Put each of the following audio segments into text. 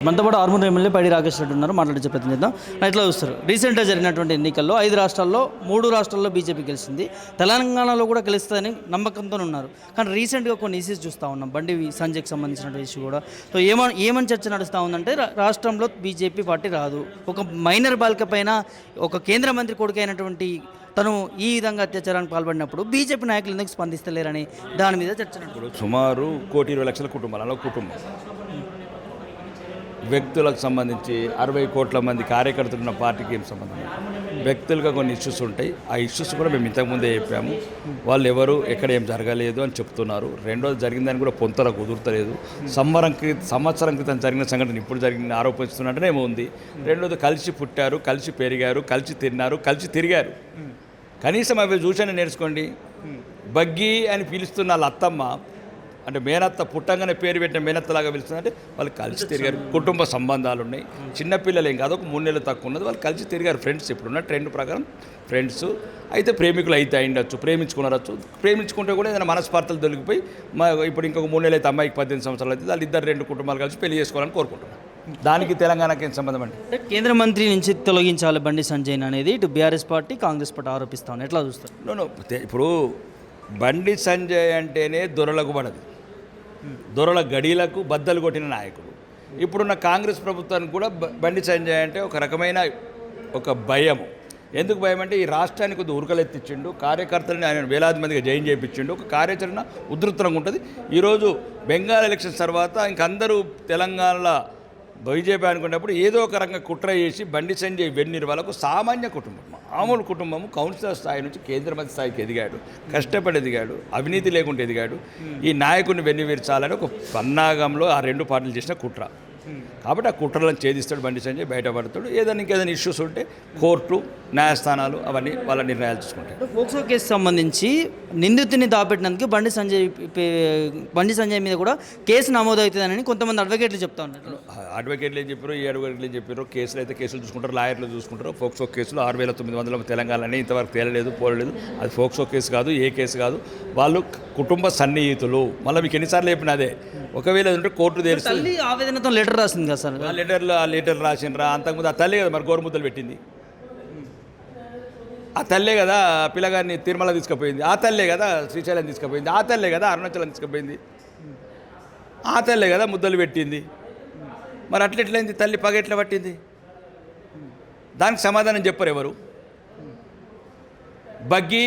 మనతో పాటు ఆర్మూర్ ఎమ్మెల్యే పైడి రాకేష్ రెడ్డి ఉన్నారు, మాట్లాడించే ప్రయత్నం చేద్దాం. ఎట్లా చూస్తారు? రీసెంట్గా జరిగినటువంటి ఎన్నికల్లో 5 రాష్ట్రాల్లో 3 రాష్ట్రాల్లో బీజేపీ గెలిచింది, తెలంగాణలో కూడా గెలుస్తుందని నమ్మకంతో ఉన్నారు. కానీ రీసెంట్గా కొన్ని ఇష్యూస్ చూస్తూ ఉన్నాం, బండి సంజయ్కి సంబంధించిన ఇష్యూ కూడా. సో ఏమని చర్చ నడుస్తూ ఉందంటే, రాష్ట్రంలో బీజేపీ పార్టీ రాదు, ఒక మైనర్ బాలిక పైన ఒక కేంద్ర మంత్రి కొడుకు అయినటువంటి తను ఈ విధంగా అత్యాచారానికి పాల్పడినప్పుడు బీజేపీ నాయకులు ఎందుకు స్పందిస్తలేరని దాని మీద చర్చ నడుస్తుంది. సుమారు 1,20,00,000 కుటుంబాలలో వ్యక్తులకు సంబంధించి 60 కోట్ల మంది కార్యకర్తలు ఉన్న పార్టీకి ఏం సంబంధం? వ్యక్తులుగా కొన్ని ఇష్యూస్ ఉంటాయి. ఆ ఇష్యూస్ కూడా మేము ఇంతకుముందే చెప్పాము. వాళ్ళు ఎవరు ఎక్కడ ఏం జరగలేదు అని చెప్తున్నారు. రెండోది జరిగిందని కూడా పొంతన కుదురుతలేదు. సంవత్సరం క్రితం జరిగిన సంఘటన ఇప్పుడు జరిగిన ఆరోపిస్తున్నట్టునే ఉంది. రెండోది కలిసి పుట్టారు, కలిసి పెరిగారు, కలిసి తిన్నారు, కలిసి తిరిగారు. కనీసం అవి చూసానే నేర్చుకోండి. బగ్గి అని పిలుస్తున్న వాళ్ళ అత్తమ్మ అంటే మేనత్త, పుట్టంగానే పేరు పెట్టిన మేనత్తలాగా పిలుస్తుందంటే వాళ్ళు కలిసి తిరిగారు. కుటుంబ సంబంధాలు ఉన్నాయి. చిన్నపిల్లలు ఏం కాదు, ఒక 3 నెలలు తక్కువ ఉన్నది, వాళ్ళు కలిసి తిరిగారు. ఫ్రెండ్స్, ఇప్పుడున్న ట్రెండ్ ప్రకారం ఫ్రెండ్స్ అయితే ప్రేమికులు అయితే అయిండొచ్చు, ప్రేమించుకున్నారచ్చు. ప్రేమించుకుంటే కూడా ఏదైనా మనస్పార్థలు దొరికిపోయి ఇప్పుడు ఇంకొక 3 నెలలు అయితే అమ్మాయికి 18 సంవత్సరాలు అయితే వాళ్ళు 2 కుటుంబాలు కలిసి పెళ్లి చేసుకోవాలని కోరుకుంటున్నారు. దానికి తెలంగాణకి ఏం సంబంధం అండి? కేంద్ర మంత్రి నుంచి తొలగించాలి బండి సంజయ్ అనేది ఇటు బీఆర్ఎస్ పార్టీ, కాంగ్రెస్ పార్టీ ఆరోపిస్తాను. ఎట్లా చూస్తారు? ఇప్పుడు బండి సంజయ్ అంటేనే దొరలకు పడదు, దొరల గడీలకు బద్దలు కొట్టిన నాయకుడు. ఇప్పుడున్న కాంగ్రెస్ ప్రభుత్వానికి కూడా బండి సంజయ్ అంటే ఒక రకమైన ఒక భయం. ఎందుకు భయం అంటే, ఈ రాష్ట్రానికి కొద్దిగా ఉరకలెత్తిచ్చిండు, కార్యకర్తలని ఆయన వేలాది మందిగా జైన్ చేయించిండు, ఒక కార్యాచరణ ఉధృతంగా ఉంటుంది. ఈరోజు బెంగాల్ ఎలక్షన్స్ తర్వాత ఇంకందరూ తెలంగాణలో బీజేపీ అనుకున్నప్పుడు ఏదో ఒక రకంగా కుట్ర చేసి బండి సంజయ్ వెన్నీరు వాళ్ళకు సామాన్య కుటుంబం, మామూలు కుటుంబము, కౌన్సిలర్ స్థాయి నుంచి కేంద్ర మంత్రి స్థాయికి ఎదిగాడు, కష్టపడి ఎదిగాడు, అవినీతి లేకుండా ఎదిగాడు. ఈ నాయకుడిని వెన్నువిర్చాలని ఒక పన్నాగంలో ఆ 2 పార్టీలు చేసిన కుట్ర. కాబట్టి ఆ కుట్రలను ఛేదిస్తాడు బండి సంజయ్, బయటపడతాడు. ఇంకేదైనా ఇష్యూస్ ఉంటే కోర్టు, న్యాయస్థానాలు అవన్నీ వాళ్ళ నిర్ణయాలు తీసుకుంటారు. పోక్సో కేసు సంబంధించి నిందితుని దాపెట్టినందుకు బండి సంజయ్ మీద కూడా కేసు నమోదవుతుందని కొంతమంది అడ్వకేట్లు చెప్తా ఉన్నారు. అడ్వకేట్లు ఏం చెప్పారు, ఈ అడ్వకేట్లు ఏం చెప్పారు, కేసులు అయితే కేసులు చూసుకుంటారు, లాయర్లు చూసుకుంటారు. పోక్సో కేసులు 6,900 తెలంగాణలోనే ఇంతవరకు తేలలేదు, పోలేదు. అది పోక్సో కేసు కాదు, ఏ కేసు కాదు. వాళ్ళు కుటుంబ సన్నిహితులు. మళ్ళీ మీకు ఎన్నిసార్లు చెప్పిన అదే, ఒకవేళ అంటే కోర్టు తెలుస్తుంది. ఆవేదనతో లెటర్ రాసింది కదా సార్, ఆ లెటర్ రాసినరా? అంతకుముందు ఆ తల్లే కదా మరి గోరుముద్దలు పెట్టింది, ఆ తల్లే కదా పిల్లగారిని తిరుమల తీసుకుపోయింది, ఆ తల్లే కదా శ్రీశైలం తీసుకుపోయింది, ఆ తల్లే కదా అరుణాచలం తీసుకుపోయింది, ఆ తల్లే కదా ముద్దలు పెట్టింది. మరి అట్లెట్లయింది? తల్లి పగ ఎట్లా పట్టింది? దానికి సమాధానం చెప్పరు ఎవరు. బగ్గి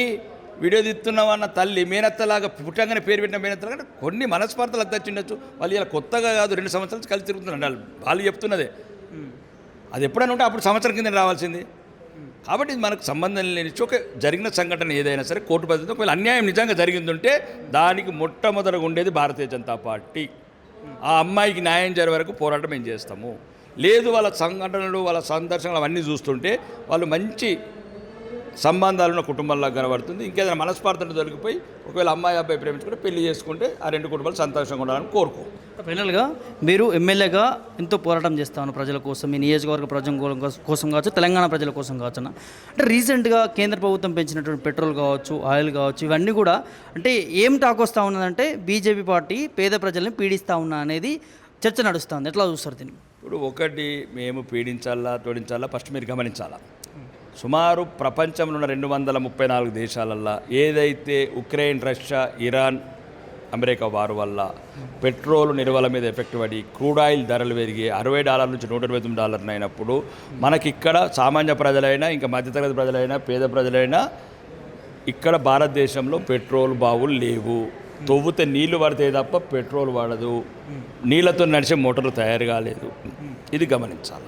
వీడియో తీస్తున్నామన్న తల్లి మేనత్తలాగా పుట్టంగానే పేరు పెట్టిన మేనత్తలాగా కొన్ని మనస్పార్థలు అద్దచ్చిండొచ్చు. వాళ్ళు ఇలా కొత్తగా కాదు, 2 సంవత్సరాలు కలిసి తిరుగుతున్నారు. వాళ్ళు చెప్తున్నదే అది ఎప్పుడైనా ఉంటే అప్పుడు సంవత్సరం కింద రావాల్సింది. కాబట్టి ఇది మనకు సంబంధం లేని ఒక జరిగిన సంఘటన ఏదైనా సరే కోర్టు పద్ధతిలో ఒకవేళ అన్యాయం నిజంగా జరిగిందంటే దానికి మొట్టమొదటిగా ఉండేది భారతీయ జనతా పార్టీ. ఆ అమ్మాయికి న్యాయం జరిగే వరకు పోరాటం మేము చేస్తాము. లేదు వాళ్ళ సంఘటనలు, వాళ్ళ సందర్శనలు అవన్నీ చూస్తుంటే వాళ్ళు మంచి సంబంధాలున్న కుటుంబంలో కనబడుతుంది. ఇంకేదైనా మనస్పార్థన దొరికిపోయి ఒకవేళ అమ్మాయి అబ్బాయి ప్రేమించుకుంటే పెళ్లి చేసుకుంటే ఆ 2 కుటుంబాలు సంతోషంగా ఉండాలని కోరుకో. ఫైనల్గా మీరు ఎమ్మెల్యేగా ఎంతో పోరాటం చేస్తాను ప్రజల కోసం, మీ నియోజకవర్గ ప్రజల కోసం కావచ్చు, తెలంగాణ ప్రజల కోసం కావచ్చు. అంటే రీసెంట్గా కేంద్ర ప్రభుత్వం పెంచినటువంటి పెట్రోల్ కావచ్చు, ఆయిల్ కావచ్చు, ఇవన్నీ కూడా అంటే ఏం టాక్ వస్తూ ఉన్నదంటే బీజేపీ పార్టీ పేద ప్రజల్ని పీడిస్తూ ఉన్నా అనేది చర్చ నడుస్తుంది. ఎట్లా చూస్తారు దీన్ని? ఇప్పుడు ఒకటి, మేము పీడించాలా తోడించాలా ఫస్ట్ మీరు గమనించాలా. సుమారు ప్రపంచంలో ఉన్న 234 దేశాలల్లో ఏదైతే ఉక్రెయిన్, రష్యా, ఇరాన్, అమెరికా వారు వల్ల పెట్రోల్ నిల్వల మీద ఎఫెక్ట్ పడి క్రూడ్ ఆయిల్ ధరలు పెరిగి $60 నుంచి $129 అయినప్పుడు మనకిక్కడ సామాన్య ప్రజలైనా, ఇంకా మధ్యతరగతి ప్రజలైనా, పేద ప్రజలైనా ఇక్కడ భారతదేశంలో పెట్రోల్ బావులు లేవు. తవ్వుతే నీళ్లు పడితే తప్ప పెట్రోల్ పడదు. నీళ్లతో నడిచే మోటార్లు తయారు కాలేదు. ఇది గమనించాలి.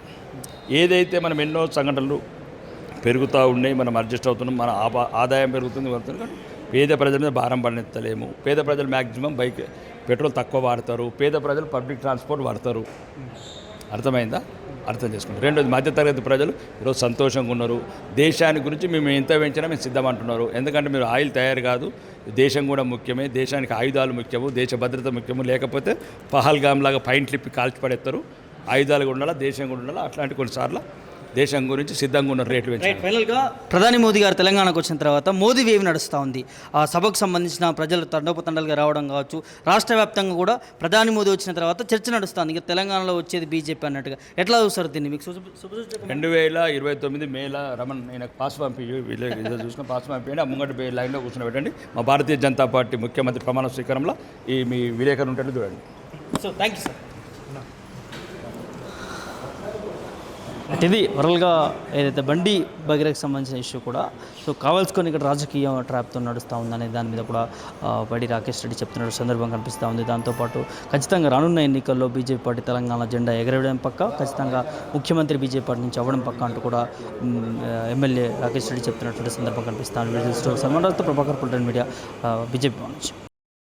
ఏదైతే మనం ఎన్నో సంఘటనలు పెరుగుతూ ఉన్నాయి, మనం అడ్జస్ట్ అవుతున్నాం, మన ఆదాయం పెరుగుతుంది, కానీ పేద ప్రజల మీద భారం పడనెత్తలేము. పేద ప్రజలు మ్యాక్సిమం పెట్రోల్ తక్కువ వాడతారు, పేద ప్రజలు పబ్లిక్ ట్రాన్స్పోర్ట్ వాడతారు. అర్థమైందా? అర్థం చేసుకుంటారు. రెండోది, మధ్యతరగతి ప్రజలు ఈరోజు సంతోషంగా ఉన్నారు. దేశాన్ని గురించి మేము ఎంత పెంచినా మేము సిద్ధమంటున్నారు. ఎందుకంటే మీరు ఆయిల్ తయారు కాదు, దేశం కూడా ముఖ్యమే, దేశానికి ఆయుధాలు ముఖ్యము, దేశ భద్రత ముఖ్యము. లేకపోతే పహల్గామ్ లాగా పైంట్లు ఇప్పి కాల్చిపడేస్తారు. ఆయుధాలు కూడా ఉండాలా, దేశం కూడా ఉండాలా. అట్లాంటి కొన్నిసార్లు దేశం గురించి సిద్ధంగా ఉన్న రేట్లు పెంచాలి. ఫైనల్గా ప్రధాని మోదీ గారు తెలంగాణకు వచ్చిన తర్వాత మోదీ వేవ్ నడుస్తూ ఉంది. ఆ సభకు సంబంధించిన ప్రజలు తండోపతండాలుగా రావడం కావచ్చు, రాష్ట్ర వ్యాప్తంగా కూడా ప్రధాని మోదీ వచ్చిన తర్వాత చర్చ నడుస్తుంది. ఇక తెలంగాణలో వచ్చేది బీజేపీ అన్నట్టుగా ఎట్లా చూస్తారు దీన్ని? మీకు 2029 మేల రమణ్ నేను పాస్ పంపి చూసిన పాస్ పంపించండి. ఆ ముంగటి లైన్లో కూర్చొని పెట్టండి. మా భారతీయ జనతా పార్టీ ముఖ్యమంత్రి ప్రమాణ స్వీకారంలో ఈ మీ విలేకరు ఉంటే చూడండి. So thank you sir. ఇది వరల్గా ఏదైతే బండి బగిరకు సంబంధించిన ఇష్యూ కూడా సో కావాల్సుకొని ఇక్కడ రాజకీయ ట్రాప్తో నడుస్తూ ఉందనే దాని మీద కూడా బండి రాకేష్ రెడ్డి చెప్తున్న సందర్భం కనిపిస్తూ ఉంది. దాంతోపాటు ఖచ్చితంగా రానున్న ఎన్నికల్లో బీజేపీ పార్టీ తెలంగాణ జెండా ఎగరవేయడం పక్క, ఖచ్చితంగా ముఖ్యమంత్రి బీజేపీ పార్టీ నుంచి అవ్వడం పక్క అంటూ కూడా ఎమ్మెల్యే రాకేష్ రెడ్డి చెప్తున్నటువంటి సందర్భం కనిపిస్తూ ఉంది. సల్మాన్ రాజుతో ప్రభాకర్ పుల్టన్ మీడియా బీజేపీ నుంచి.